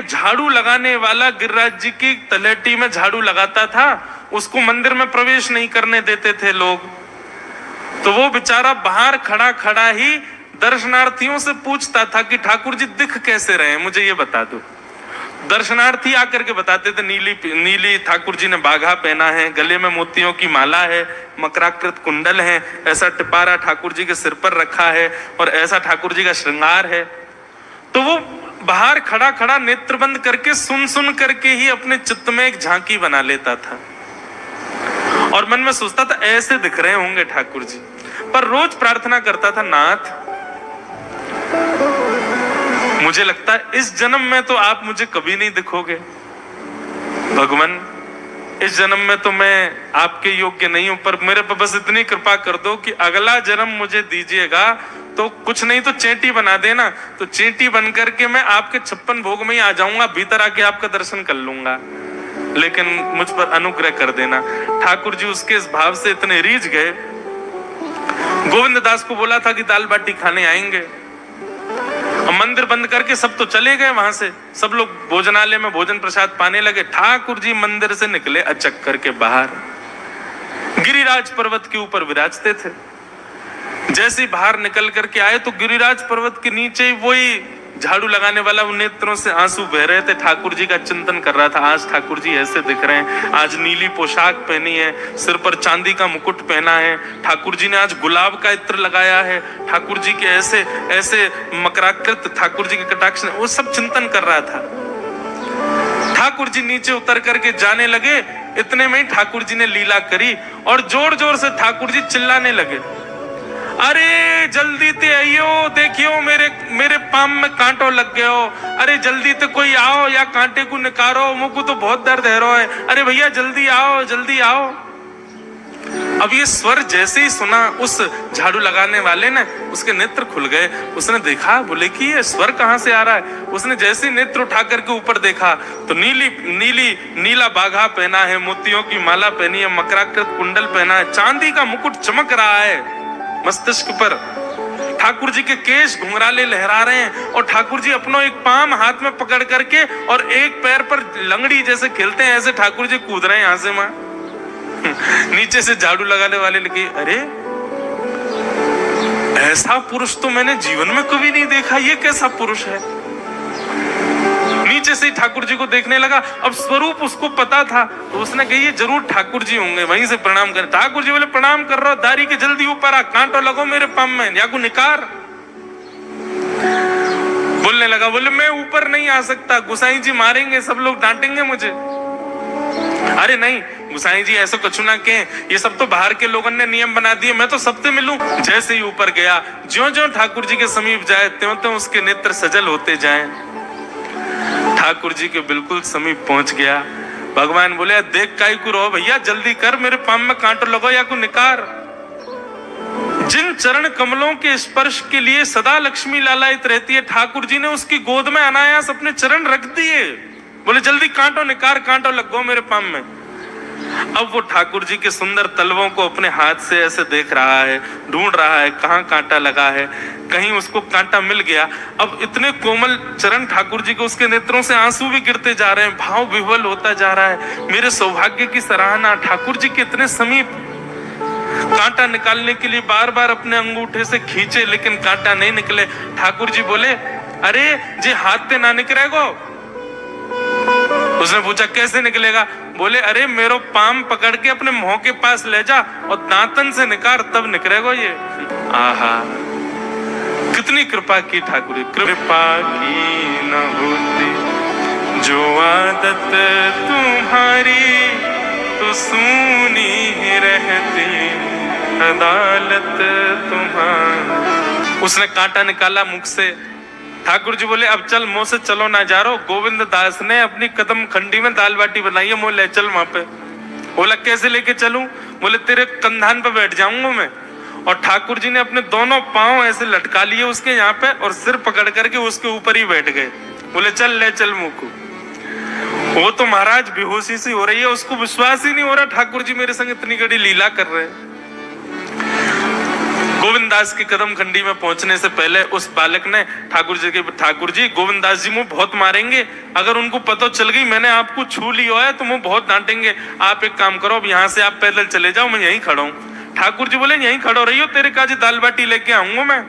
एक झाड़ू लगाने वाला गिरिराज जी की तलहटी में झाड़ू लगाता था, उसको मंदिर में प्रवेश नहीं करने देते थे लोग। तो वो बेचारा बाहर खड़ा खड़ा ही दर्शनार्थियों से पूछता था कि ठाकुर जी दिख कैसे रहे हैं, मुझे ये बता दो। दर्शनार्थी आकर के बताते थे नीली ठाकुर जी ने बाघा पहना है, गले में मोतियों की माला है, मकराकृत कुंडल है, ऐसा टिपारा ठाकुर जी के सिर पर रखा है और ऐसा ठाकुर जी का श्रृंगार है। तो वो बाहर खड़ा खड़ा नेत्र बंद करके सुन करके ही अपने चित्त में एक झांकी बना लेता था और मन में सोचता था ऐसे दिख रहे होंगे ठाकुर जी। पर रोज प्रार्थना करता था, नाथ मुझे लगता है इस जन्म में तो आप मुझे कभी नहीं दिखोगे, भगवान इस जन्म में तो मैं आपके योग्य नहीं हूं, पर मेरे पर बस इतनी कृपा कर दो कि अगला जन्म मुझे दीजिएगा तो कुछ नहीं तो चेंटी बना देना, तो चेंटी बन करके मैं आपके 56 भोग में ही आ जाऊंगा, भीतर आके आपका दर्शन कर लूंगा, लेकिन मुझ पर अनुग्रह कर देना। ठाकुर जी उसके इस भाव से इतने रीझ गए। गोविंद दास को बोला था कि दाल बाटी खाने आएंगे, मंदिर बंद करके सब तो चले गए, वहां से सब लोग भोजनालय में भोजन प्रसाद पाने लगे। ठाकुर जी मंदिर से निकले अचक करके बाहर, गिरिराज पर्वत के ऊपर विराजते थे। जैसे ही बाहर निकल करके आए तो गिरिराज पर्वत के नीचे ही वही झाड़ू लगाने वाला उन नेत्रों से आंसू बह रहे थे। ठाकुर जी का चिंतन कर रहा था, आज ठाकुर जी ऐसे दिख रहे हैं, आज नीली पोशाक पहनी है, सिर पर चांदी का मुकुट पहना है, ठाकुर जी ने आज गुलाब का इत्र लगाया है, ठाकुर जी के ऐसे ऐसे मकराकृत ठाकुर जी के कटाक्ष, वो सब चिंतन कर रहा था। ठाकुर जी नीचे उतर करके जाने लगे, इतने में ही ठाकुर जी ने लीला करी और जोर जोर से ठाकुर जी चिल्लाने लगे, अरे जल्दी ते आइयो, देखियो मेरे पाम में कांटो लग गयो, अरे जल्दी ते कोई आओ या कांटे को निकारो, मुझको तो बहुत दर्द है रो है, अरे भैया जल्दी आओ जल्दी आओ। अब ये स्वर जैसे ही सुना उस झाड़ू लगाने वाले ने, उसके नेत्र खुल गए। उसने देखा, बोले कि ये स्वर कहां से आ रहा है। उसने जैसे ही नेत्र उठा करके ऊपर देखा तो नीला बाघा पहना है, मोतियों की माला पहनी है, मकराकृत कुंडल पहना है, चांदी का मुकुट चमक रहा है मस्तिष्क पर, ठाकुर जी के केश घुंघराले लहरा रहे हैं और ठाकुर जी अपनो एक पाम हाथ में पकड़ करके और एक पैर पर लंगड़ी जैसे खेलते हैं ऐसे ठाकुर जी कूद रहे हैं यहां से वहां। नीचे से झाड़ू लगाने वाले लगे, अरे ऐसा पुरुष तो मैंने जीवन में कभी नहीं देखा, ये कैसा पुरुष है। नीचे से ही ठाकुर जी को देखने लगा। अब स्वरूप उसको पता था तो उसने कही ये जरूर ठाकुर जी होंगे, वहीं से प्रणाम कर। ठाकुर जी बोले प्रणाम कर रहा हूं, दारी के जल्दी ऊपर आ, कांटो लगो मेरे पाम में या को निकार। बोलने लगा, बोले मैं ऊपर नहीं आ सकता, गुसाई जी मारेंगे, सब लोग डांटेंगे मुझे। अरे नहीं गुसाई जी ऐसा कुछ ना के, ये सब तो बाहर के लोगों ने नियम बना दिए, मैं तो सबसे मिलूं। जैसे ही ऊपर गया, ज्यों-ज्यों ठाकुर जी के समीप जाए त्यों-त्यों उसके नेत्र सजल होते जाएं। ठाकुर जी के बिल्कुल समीप पहुंच गया। भगवान बोले, देख काई को रो भैया, जल्दी कर, मेरे पाम में कांटो लगो या को निकार। जिन चरण कमलों के स्पर्श के लिए सदा लक्ष्मी लालायित रहती है, ठाकुर जी ने उसकी गोद में अनायास अपने चरण रख दिए। बोले जल्दी कांटो निकार, कांटो लगो मेरे पाम में। अब वो ठाकुर जी के सुंदर तलवों को अपने हाथ से ऐसे देख रहा है, ढूंढ रहा है कहाँ कांटा लगा है, कहीं उसको कांटा मिल गया। अब इतने कोमल चरण ठाकुर जी को, उसके नेत्रों से आंसू भी गिरते जा रहे हैं, भाव विह्वल होता जा रहा है। मेरे सौभाग्य की सराहना, ठाकुर जी के इतने समीप। कांटा निकालने के लिए बार बार अपने अंगूठे से खींचे लेकिन कांटा नहीं निकले। ठाकुर जी बोले, अरे जे हाथ पे ना निकलेगो। उसने पूछा कैसे निकलेगा। बोले, अरे मेरो पाम पकड़ के अपने मुंह के पास ले जा और दांतन से निकाल, तब निकलेगा ये। आहा, कितनी कृपा की ठाकुर जी। कृपा की न होती जो आदत तुम्हारी, तो सुनी रहती अदालत तुम्हारी। उसने कांटा निकाला मुख से। ठाकुर जी बोले, अब चल, मुंह से चलो ना जा रहा। गोविंद दास ने अपनी कदम खंडी में दाल बाटी बनाई है, मुंह ले चल वहां पे। बोला कैसे लेके चलूं। बोले तेरे कंधान पे बैठ जाऊंगा मैं। और ठाकुर जी ने अपने दोनों पांव ऐसे लटका लिए उसके यहाँ पे और सिर पकड़ करके उसके ऊपर ही बैठ गए। बोले चल ले चल मुंह को। वो तो महाराज बेहोशी सी हो रही है, उसको विश्वास ही नहीं हो रहा ठाकुर जी मेरे संग इतनी बड़ी लीला कर रहे हैं। गोविंददास के कदम खंडी में पहुंचने से पहले उस बालक ने ठाकुर जी गोविंददास जी मुझे बहुत मारेंगे, अगर उनको पता चल गई मैंने आपको छू लिया है तो मुझे बहुत डांटेंगे, आप एक काम करो अब यहाँ से आप पैदल चले जाओ, मैं यहीं खड़ा हूँ। ठाकुर जी बोले यहीं खड़ो रहियो, तेरे काजी दाल बाटी लेके आऊंगा मैं।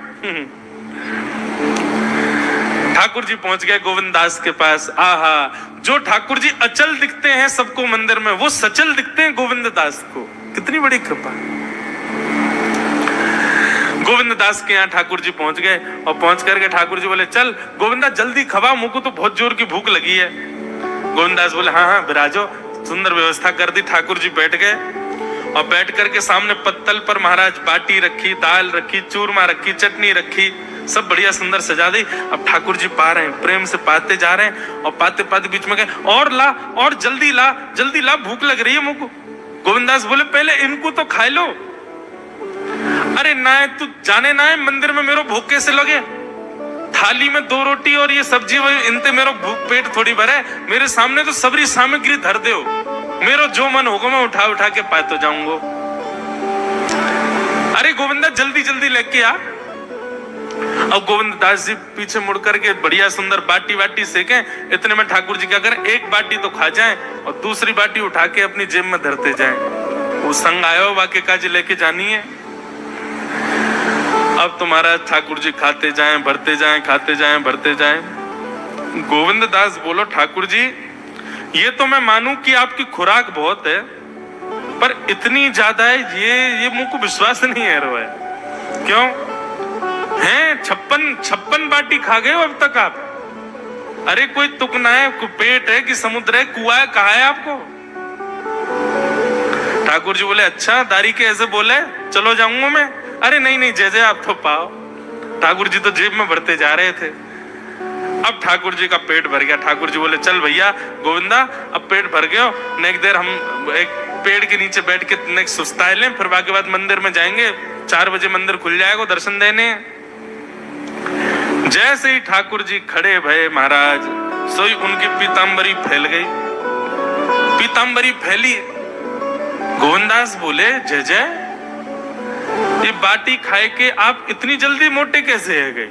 ठाकुर जी पहुंच गए गोविंददास के पास। आहा, जो ठाकुर जी अचल दिखते हैं सबको मंदिर में, वो सचल दिखते हैं गोविंददास को। कितनी बड़ी कृपा। गोविंददास के यहाँ ठाकुर जी पहुंच गए और पहुंच करके ठाकुर जी बोले चल गोविंदा जल्दी खवा, मुझको तो बहुत जोर की भूख लगी है। गोविंददास बोले हाँ हाँ विराजो। सुंदर व्यवस्था कर दी। ठाकुर जी बैठ गए और बैठ करके सामने पत्तल पर महाराज बाटी रखी, दाल रखी, चूरमा रखी, चटनी रखी, सब बढ़िया सुंदर सजा दी। अब ठाकुर जी पा रहे हैं, प्रेम से पाते जा रहे हैं और पाते पाते बीच में गए और ला और जल्दी ला भूख लग रही है मुझको। गोविंददास बोले पहले इनको तो खा लो। अरे ना तू जाने ना है मंदिर में मेरो भूख कैसे लगे, थाली में 2 रोटी और ये सब्जी, इनते मेरो भूख पेट थोड़ी भरे, मेरे सामने तो सबरी सामग्री धर दो, मेरो जो मन होगा मैं उठा उठा के पाते जाऊंगा। अरे गोविंदा जल्दी जल्दी लेके आ। अब गोविंददास जी पीछे मुड़ करके बढ़िया सुंदर बाटी वाटी सेके। इतने में ठाकुर जी क्या करें, एक बाटी तो खा जाएं और दूसरी बाटी उठा के अपनी जेब में धरते जाएं। वो संग आयो वाक्य काजी लेके जानी है। अब तुम्हारा ठाकुर जी खाते जाएं भरते जाएं, खाते जाएं भरते जाएं। गोविंददास बोलो ठाकुर जी ये तो मैं मानूं कि आपकी खुराक बहुत है, पर इतनी ज्यादा है ये मुझको विश्वास नहीं है रहा है। क्यों हैं 56 बाटी खा गए हो अब तक आप? अरे कोई तुक ना है, पेट है कि समुद्र है, कुआं है, कहा है आपको? ठाकुर जी बोले अच्छा दारी के ऐसे बोले चलो जाऊंगा मैं। अरे नहीं जय आप तो पाओ। ठाकुर जी तो जेब में भरते जा रहे थे। अब ठाकुर जी का पेट भर गया। ठाकुर जी बोले चल भैया गोविंदा अब पेट भर गया, नेक्स्ट देर हम एक पेड़ के नीचे बैठ के नेक्स्ट सुस्ताए लें, फिर बाकी बाद मंदिर में जाएंगे, 4 बजे मंदिर खुल जाएगा दर्शन देने। जैसे ही ठाकुर जी खड़े भये महाराज, सोई उनकी पीतांबरी फैल गई। पीतांबरी फैली, गोविंदास बोले जय ये बाटी खाए के आप इतनी जल्दी मोटे कैसे है गए?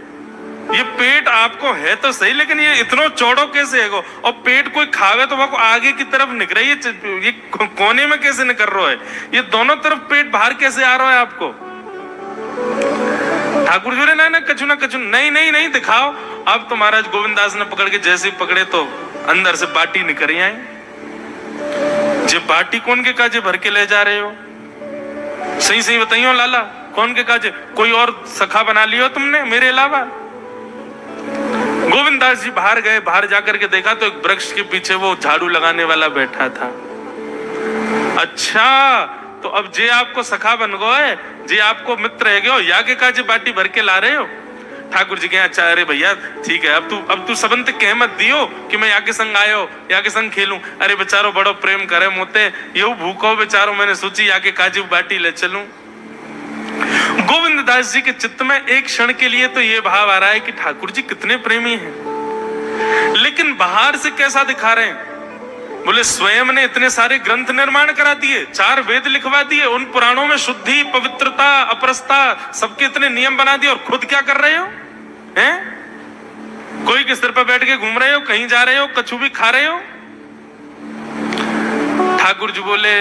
ये पेट आपको है तो सही, लेकिन ये इतना चौड़ो कैसे है गो? और पेट कोई खावे तो वो आगे की तरफ निकल रही है, ये कोने में कैसे निकल रहा है? ये दोनों तरफ पेट बाहर कैसे आ रहा है आपको? ठाकुर जी ने ना कछु नहीं दिखाओ। अब तो महाराज गोविंददास ने पकड़ के जैसे ही पकड़े तो अंदर से बाटी निकल आई। जे बाटी कौन के काजे भर के ले जा रहे हो? सही बताइयो लाला, कौन के काजे? कोई और सखा बना लियो तुमने मेरे अलावा? गोविंददास जी बाहर गए, बाहर जाकर के देखा तो एक वृक्ष के पीछे वो झाड़ू लगाने वाला बैठा था। अच्छा तो अब जे आपको सखा बन गए, जे आपको मित्र है गयो, या के काजे बाटी भर के ला रहे हो? ठाकुर जी के अच्छा अरे भैया ठीक है, अब तू सबंत कह मत दियो कि मैं यहाँ के संग आयो, यहाँ के संग खेलूं। अरे बेचारो बड़ो प्रेम करे मोते, यू भूखो बेचारो, मैंने सोची यहाँ के काजू बाटी ले चलूं। गोविंददास जी के चित्त में एक क्षण के लिए तो ये भाव आ रहा है कि ठाकुर जी कितने प्रेमी हैं, लेकिन बाहर से कैसा दिखा रहे हैं? बोले स्वयं ने इतने सारे ग्रंथ निर्माण करा दिए, 4 वेद लिखवा दिए, उन पुराणों में शुद्धि, पवित्रता, अपरसता सबके इतने नियम बना दिए, और खुद क्या कर रहे हो? हैं? कोई के सिर पर बैठ के घूम रहे हो, कहीं जा रहे हो, कछु भी खा रहे हो? ठाकुर जी बोले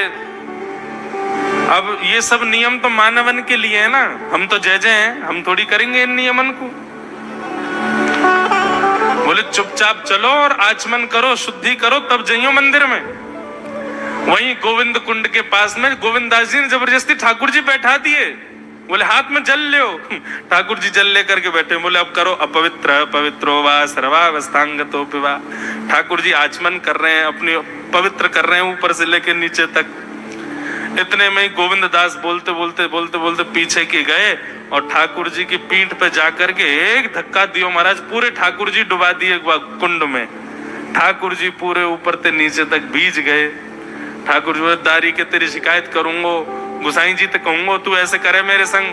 अब ये सब नियम तो मानवन के लिए है ना, हम तो जय हैं, हम थोड़ी करेंगे इन नियमन को। बोले चुपचाप चलो और आचमन करो, शुद्धि करो, तब जाइयो मंदिर में। वहीं गोविंद कुंड के पास में गोविंददास जी ने जबरदस्ती ठाकुर जी बैठा दिए। बोले हाथ में जल लो। ठाकुर जी जल लेकर के बैठे। बोले अब करो अपवित्र पवित्रो वा सर्वावस्थांगतो पिवा। ठाकुर जी आचमन कर रहे हैं, अपनी पवित्र कर रहे हैं ऊपर से लेकर नीचे तक। इतने में ही गोविंददास बोलते बोलते पीछे के गए और ठाकुर जी की पीठ पे जाकर के एक धक्का दियो महाराज, पूरे ठाकुर जी डुबा दिए कुंड में। ठाकुर जी पूरे ऊपर से नीचे तक भीज गए। ठाकुर जी दारी के तेरी शिकायत करूंगो, गुसाई जी तक कहूंगो तू ऐसे करे मेरे संग।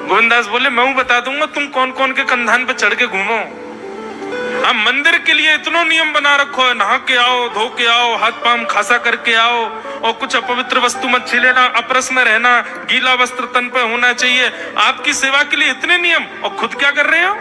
गोविंददास बोले मैं बता दूंगा तुम कौन कौन के कंधान पे चढ़ के घूमो। हम मंदिर के लिए इतना नियम बना रखो है, नहा के आओ, धो के आओ, हाथ पांव खासा करके आओ, और कुछ अपवित्र वस्तु मत छीलेना, अपरस में रहना, गीला वस्त्र तन पे होना चाहिए। आपकी सेवा के लिए इतने नियम और खुद क्या कर रहे हो?